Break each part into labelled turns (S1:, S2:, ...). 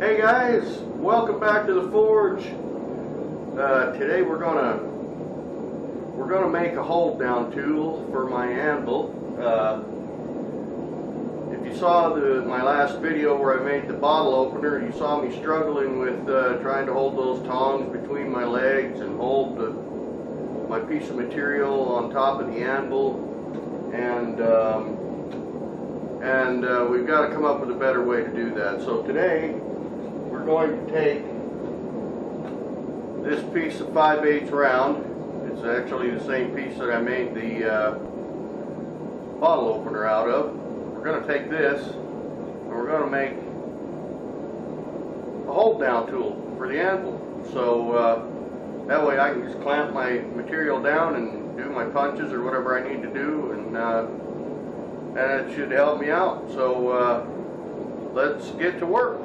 S1: Hey guys, welcome back to the forge. Today we're gonna make a hold down tool for my anvil. If you saw my last video where I made the bottle opener, you saw me struggling with trying to hold those tongs between my legs and hold my piece of material on top of the anvil, and we've got to come up with a better way to do that. So today we're going to take this piece of 5/8 round. It's actually the same piece that I made the bottle opener out of. We're going to take this and we're going to make a hold down tool for the anvil. So that way I can just clamp my material down and do my punches or whatever I need to do, and it should help me out. So let's get to work.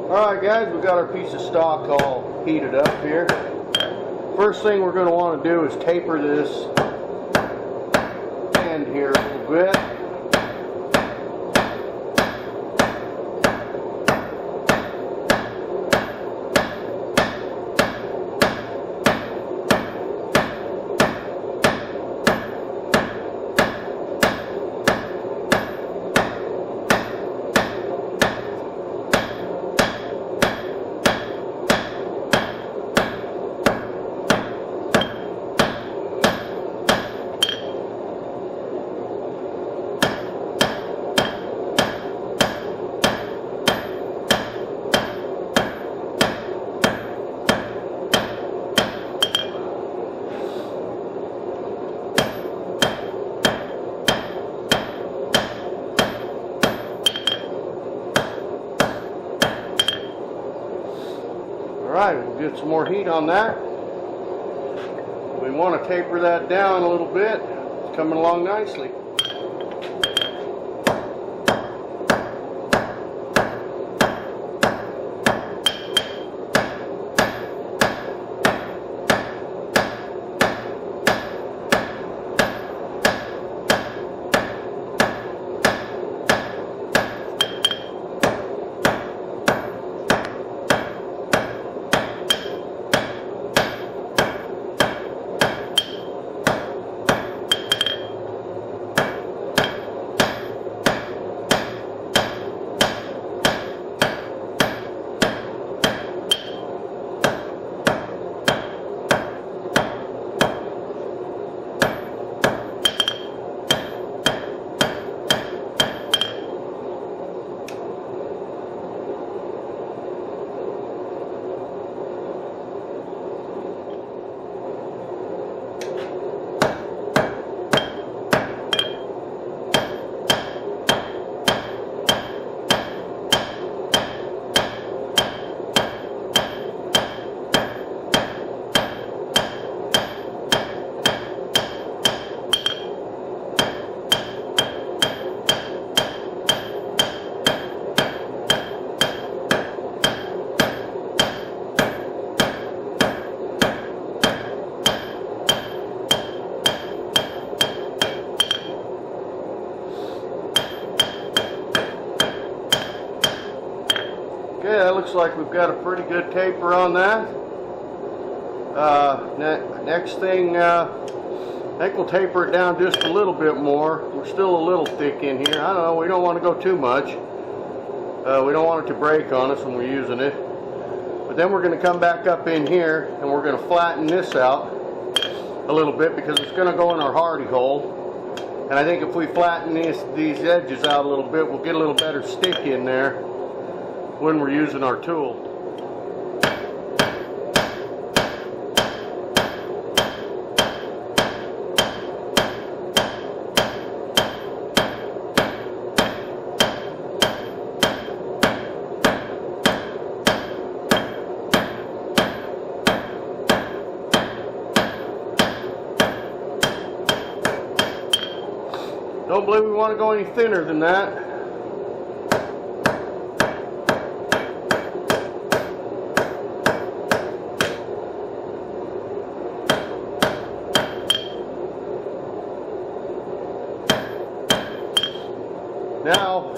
S1: Alright guys, we've got our piece of stock all heated up here. First thing we're going to want to do is taper this end here a little bit. Alright, we'll get some more heat on that. We want to taper that down a little bit. It's coming along nicely. Okay, that looks like we've got a pretty good taper on that. Next thing, I think we'll taper it down just a little bit more. We're still a little thick in here. I don't know, we don't want to go too much. We don't want it to break on us when we're using it. But then we're going to come back up in here and we're going to flatten this out a little bit because it's going to go in our hardy hole. And I think if we flatten these edges out a little bit, we'll get a little better stick in there when we're using our tool. Don't believe we want to go any thinner than that. Now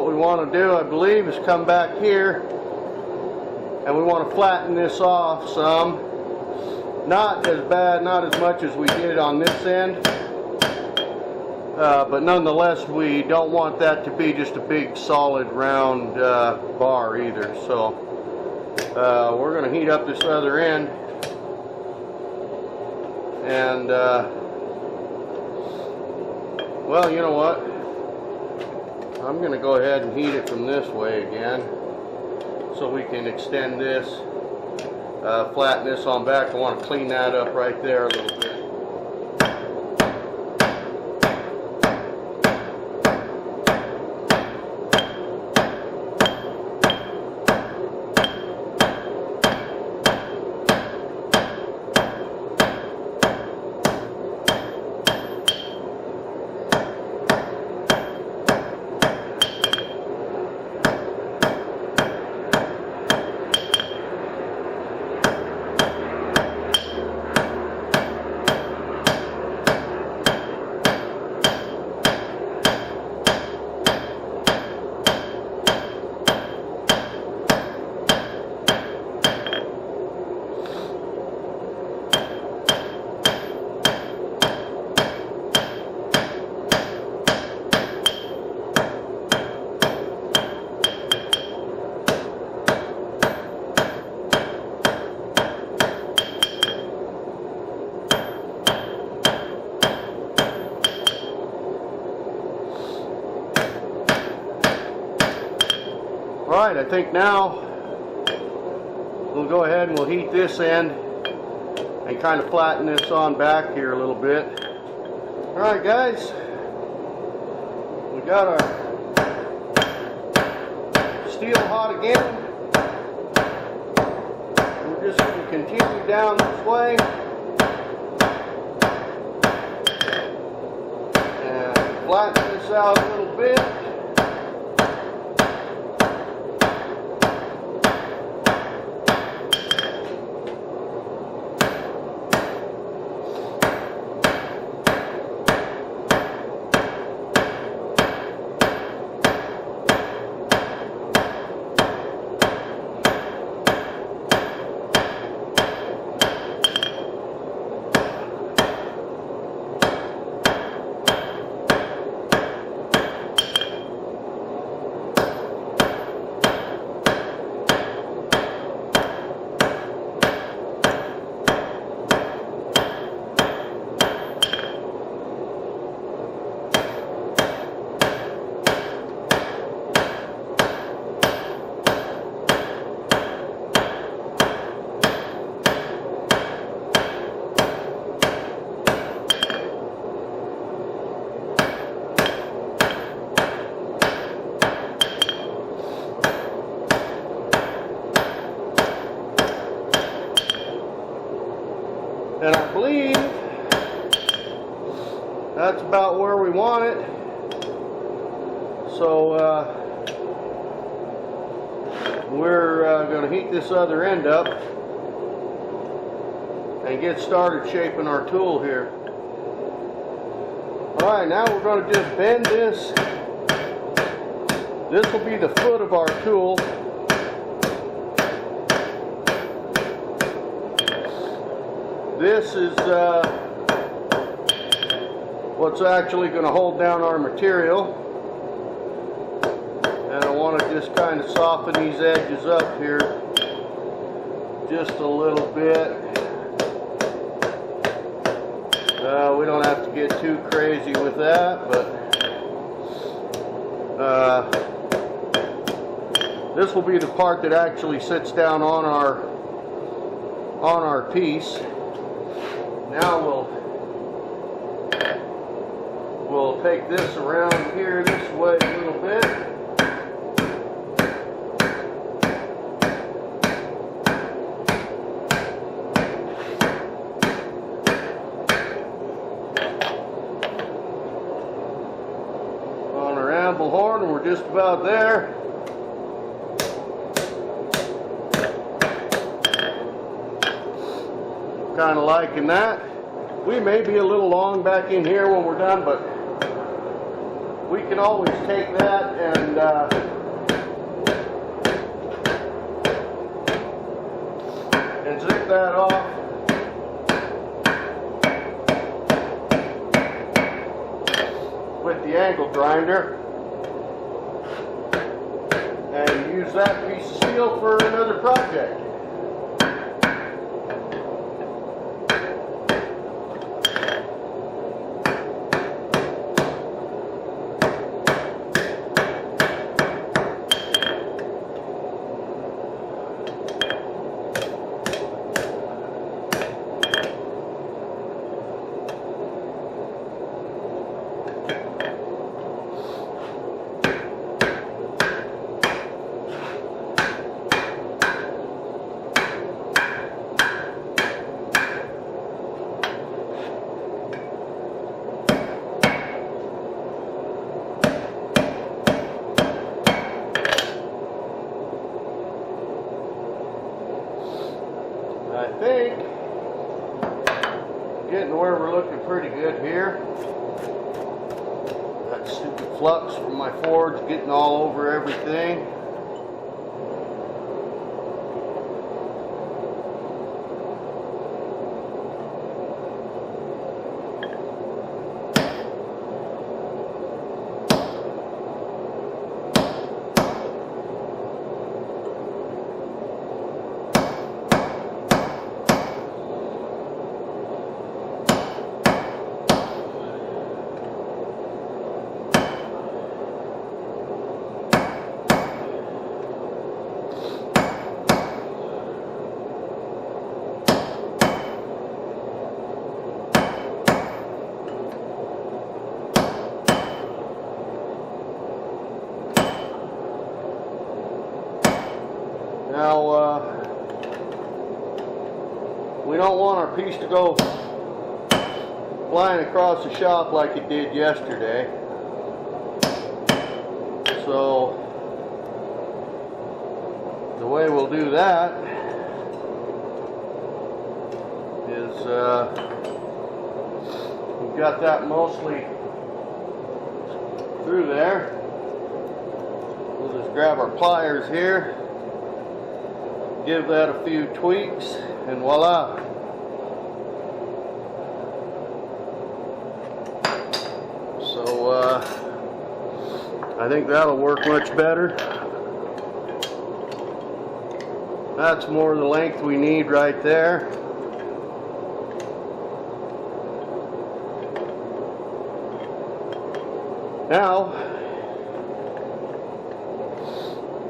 S1: what we want to do, I believe, is come back here and we want to flatten this off some. Not as bad, not as much as we did on this end, but nonetheless we don't want that to be just a big solid round bar either. So we're going to heat up this other end, and well, you know what, I'm going to go ahead and heat it from this way again so we can extend this, flatten this on back. I want to clean that up right there a little bit. Alright, I think now we'll go ahead and we'll heat this end and kind of flatten this on back here a little bit. Alright guys, we got our steel hot again. We're just going to continue down this way and flatten this out a little bit. And I believe that's about where we want it. So we're going to heat this other end up and get started shaping our tool here. Alright, now we're going to just bend this. This will be the foot of our tool. This is what's actually going to hold down our material, and I want to just kind of soften these edges up here just a little bit. We don't have to get too crazy with that, but this will be the part that actually sits down on our piece. Now we'll take this around here this way a little bit. On our anvil horn, and we're just about there. Kind of liking that. We may be a little long back in here when we're done, but we can always take that and zip that off. With the angle grinder and use that piece of steel for another project. I think getting to where we're looking pretty good here. That stupid flux from my forge getting all over everything. Now, we don't want our piece to go flying across the shop like it did yesterday. So, the way we'll do that is, we've got that mostly through there. We'll just grab our pliers here. Give that a few tweaks, and voila. So I think that'll work much better. That's more the length we need right there. Now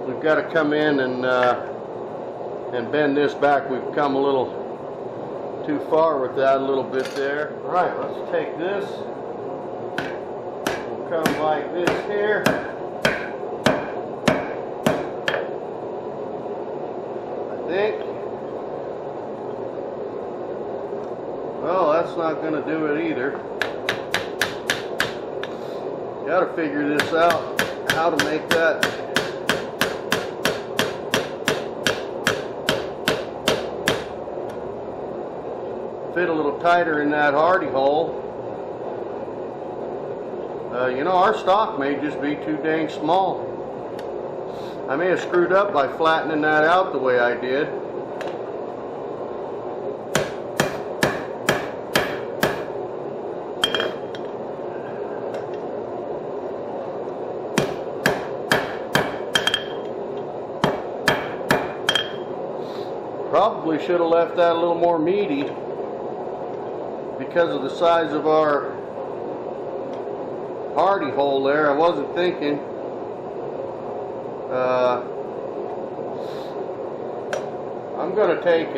S1: we've got to come in and bend this back. We've come a little too far with that a little bit there. All right, let's take this. We'll come like this here. I think. Well, that's not going to do it either. Got to figure this out, how to make that fit a little tighter in that hardy hole. You know, our stock may just be too dang small. I may have screwed up by flattening that out the way I did. Probably should have left that a little more meaty because of the size of our hardy hole there. I wasn't thinking. I'm going to take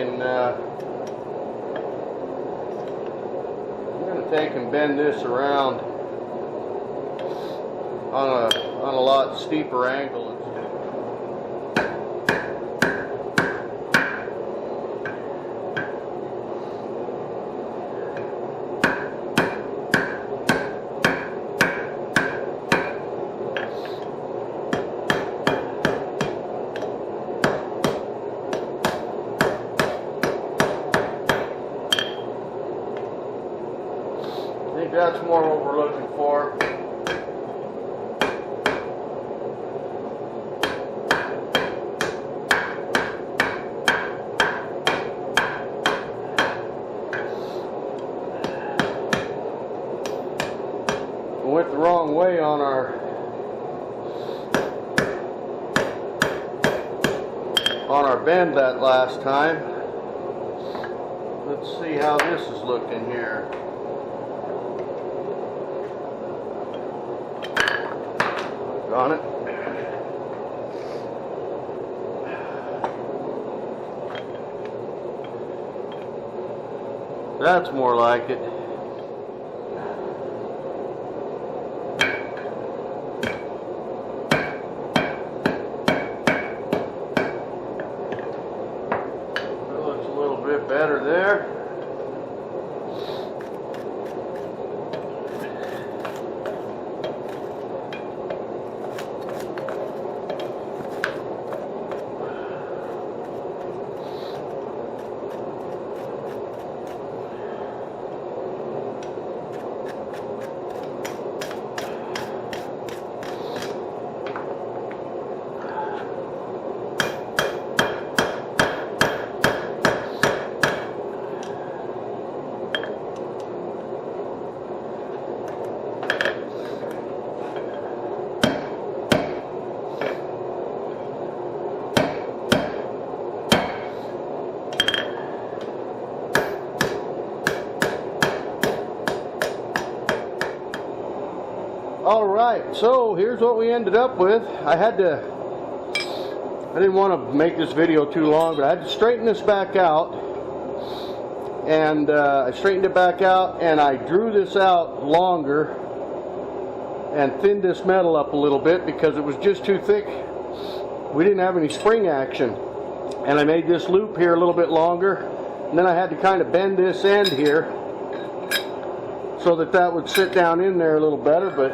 S1: and bend this around on a lot steeper angle. I think that's more what we're looking for. We went the wrong way on our bend that last time. Let's see how this is looking here. On it. That's more like it. Looks a little bit better there. Alright, so here's what we ended up with. I didn't want to make this video too long, but I had to straighten this back out. And I straightened it back out, and I drew this out longer and thinned this metal up a little bit because it was just too thick. We didn't have any spring action. And I made this loop here a little bit longer, and then I had to kind of bend this end here so that would sit down in there a little better. But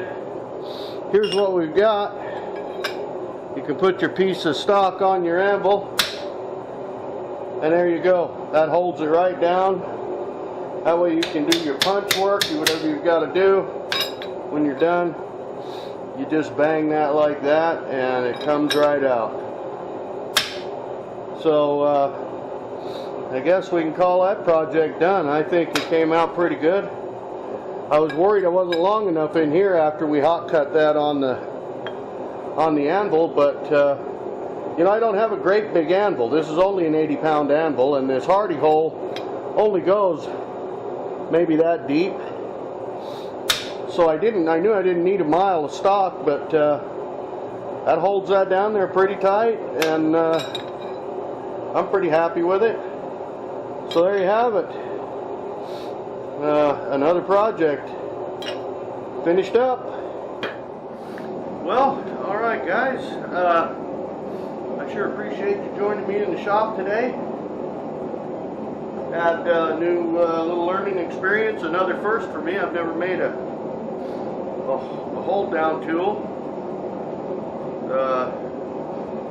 S1: here's what we've got. You can put your piece of stock on your anvil, and there you go. That holds it right down. That way you can do your punch work, do whatever you've got to do. When you're done, you just bang that like that, and it comes right out. So I guess we can call that project done. I think it came out pretty good. I was worried I wasn't long enough in here after we hot cut that on the anvil, but you know, I don't have a great big anvil. This is only an 80-pound anvil, and this hardy hole only goes maybe that deep. So I knew I didn't need a mile of stock, but that holds that down there pretty tight, and I'm pretty happy with it. So there you have it. Another project finished up. Well, alright guys, I sure appreciate you joining me in the shop today. Had a new little learning experience, another first for me. I've never made a hold down tool.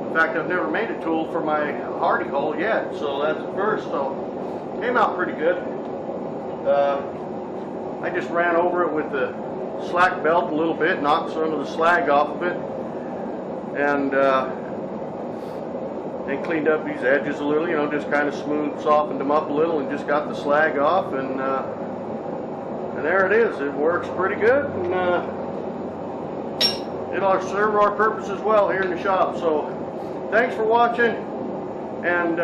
S1: In fact, I've never made a tool for my hardy hole yet, so that's a first. So came out pretty good. I just ran over it with the slack belt a little bit, knocked some of the slag off of it, and then cleaned up these edges a little, you know, just kind of softened them up a little, and just got the slag off, and there it is. It works pretty good, and it'll serve our purposes well here in the shop. So thanks for watching, and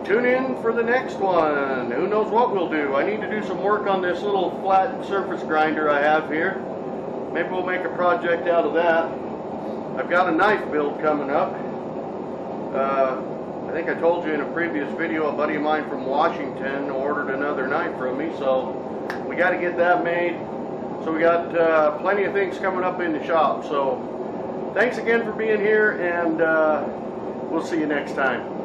S1: tune in for the next one. Who knows what we'll do. I need to do some work on this little flat surface grinder I have here. Maybe we'll make a project out of that. I've got a knife build coming up. I think I told you in a previous video, a buddy of mine from Washington ordered another knife from me, so we got to get that made. So we got plenty of things coming up in the shop. So thanks again for being here, and we'll see you next time.